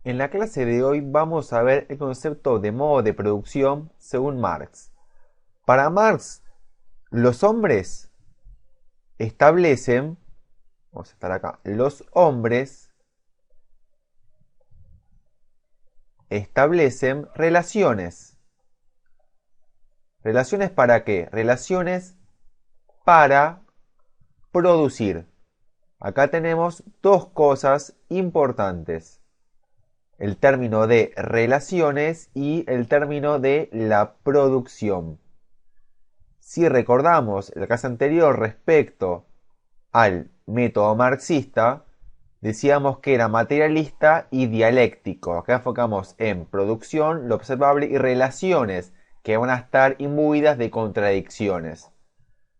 En la clase de hoy vamos a ver el concepto de modo de producción según Marx. Para Marx, los hombres establecen, vamos a estar acá, los hombres establecen relaciones. ¿Relaciones para qué? Relaciones para producir. Acá tenemos dos cosas importantes. El término de relaciones y el término de la producción. Si recordamos la clase anterior respecto al método marxista, decíamos que era materialista y dialéctico. Acá enfocamos en producción, lo observable y relaciones que van a estar imbuidas de contradicciones.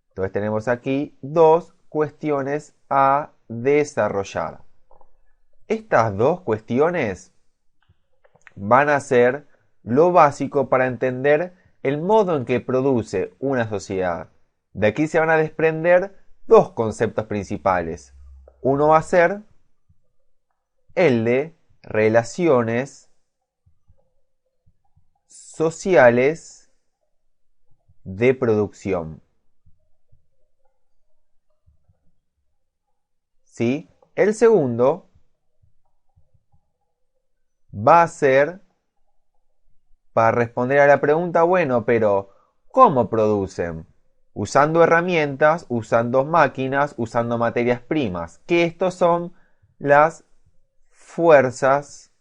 Entonces tenemos aquí dos cuestiones a desarrollar. Estas dos cuestiones van a ser lo básico para entender el modo en que produce una sociedad. De aquí se van a desprender dos conceptos principales. Uno va a ser el de relaciones sociales de producción. ¿Sí? El segundo va a ser para responder a la pregunta, bueno, pero ¿cómo producen? Usando herramientas, usando máquinas, usando materias primas. Que estos son las fuerzas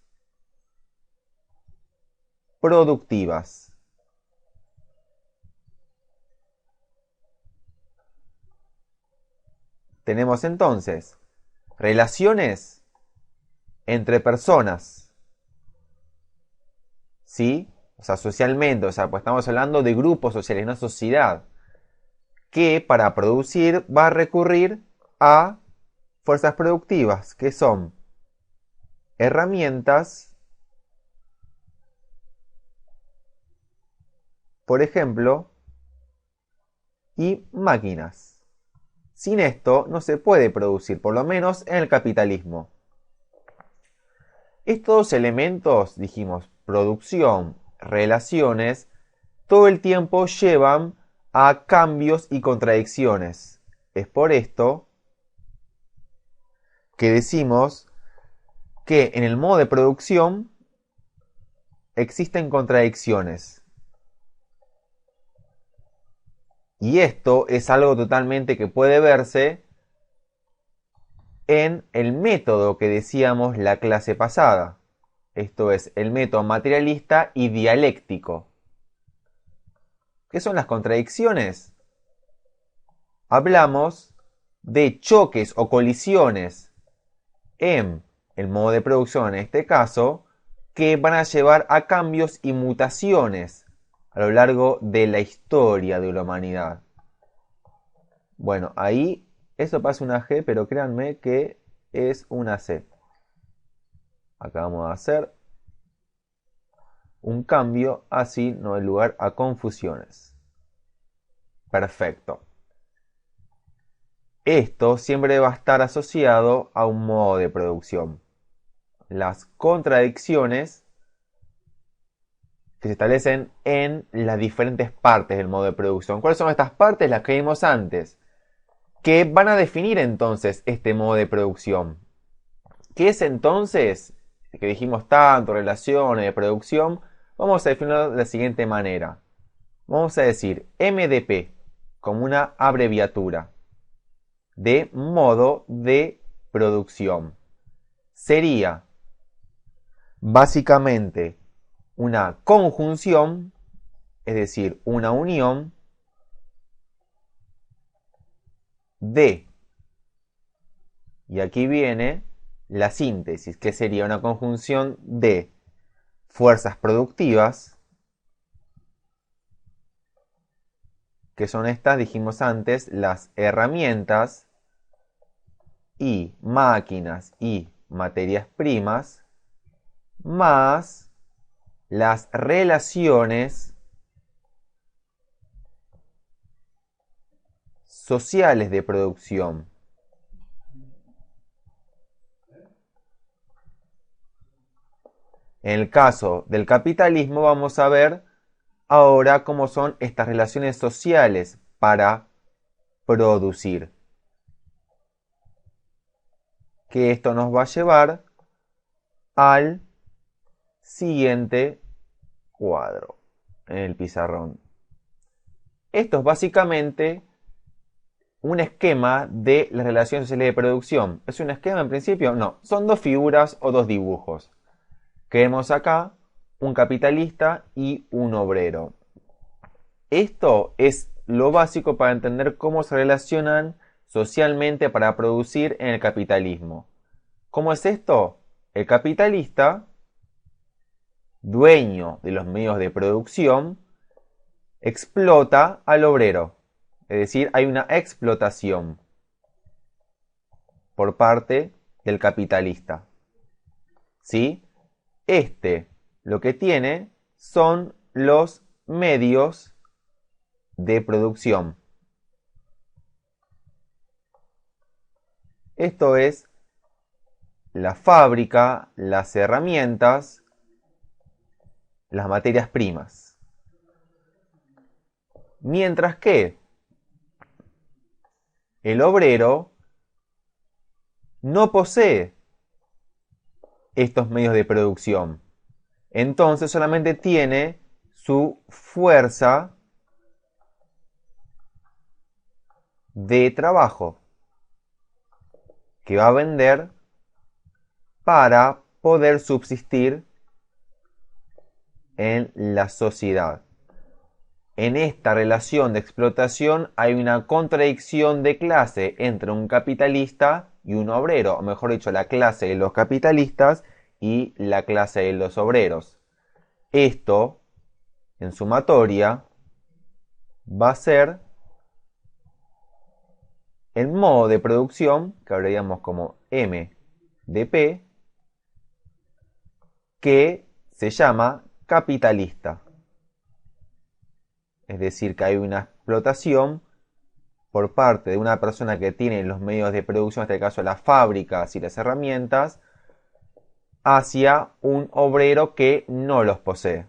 productivas. Tenemos entonces relaciones entre personas, ¿sí? O sea, socialmente, o sea, pues estamos hablando de grupos sociales, una sociedad que para producir va a recurrir a fuerzas productivas, que son herramientas, por ejemplo, y máquinas. Sin esto no se puede producir, por lo menos en el capitalismo. Estos dos elementos, dijimos, producción, relaciones, todo el tiempo llevan a cambios y contradicciones. Es por esto que decimos que en el modo de producción existen contradicciones. Y esto es algo totalmente que puede verse en el método que decíamos la clase pasada. Esto es el método materialista y dialéctico. ¿Qué son las contradicciones? Hablamos de choques o colisiones en el modo de producción, en este caso, que van a llevar a cambios y mutaciones a lo largo de la historia de la humanidad. Bueno, ahí eso pasa una G, pero créanme que es una C. Acá vamos a hacer un cambio, así no hay lugar a confusiones. Perfecto. Esto siempre va a estar asociado a un modo de producción. Las contradicciones que se establecen en las diferentes partes del modo de producción. ¿Cuáles son estas partes? Las que vimos antes. Que van a definir entonces este modo de producción. ¿Qué es entonces? Que dijimos tanto, relaciones de producción. Vamos a definirlo de la siguiente manera. Vamos a decir MDP como una abreviatura de modo de producción. Sería básicamente una conjunción, es decir, una unión de, y aquí viene la síntesis, que sería una conjunción de fuerzas productivas, que son estas, dijimos antes, las herramientas y máquinas y materias primas, más las relaciones sociales de producción. En el caso del capitalismo vamos a ver ahora cómo son estas relaciones sociales para producir. Que esto nos va a llevar al siguiente cuadro en el pizarrón. Esto es básicamente un esquema de las relaciones sociales de producción. ¿Es un esquema en principio? No, son dos figuras o dos dibujos. Tenemos acá un capitalista y un obrero. Esto es lo básico para entender cómo se relacionan socialmente para producir en el capitalismo. ¿Cómo es esto? El capitalista, dueño de los medios de producción, explota al obrero. Es decir, hay una explotación por parte del capitalista. ¿Sí? Lo que tiene son los medios de producción. Esto es la fábrica, las herramientas, las materias primas. Mientras que el obrero no posee estos medios de producción. Entonces solamente tiene su fuerza de trabajo que va a vender para poder subsistir en la sociedad. En esta relación de explotación hay una contradicción de clase entre un capitalista y un obrero, o mejor dicho, la clase de los capitalistas y la clase de los obreros. Esto, en sumatoria, va a ser el modo de producción, que abreviamos como M de P, que se llama capitalista. Es decir, que hay una explotación por parte de una persona que tiene los medios de producción, en este caso las fábricas y las herramientas, hacia un obrero que no los posee.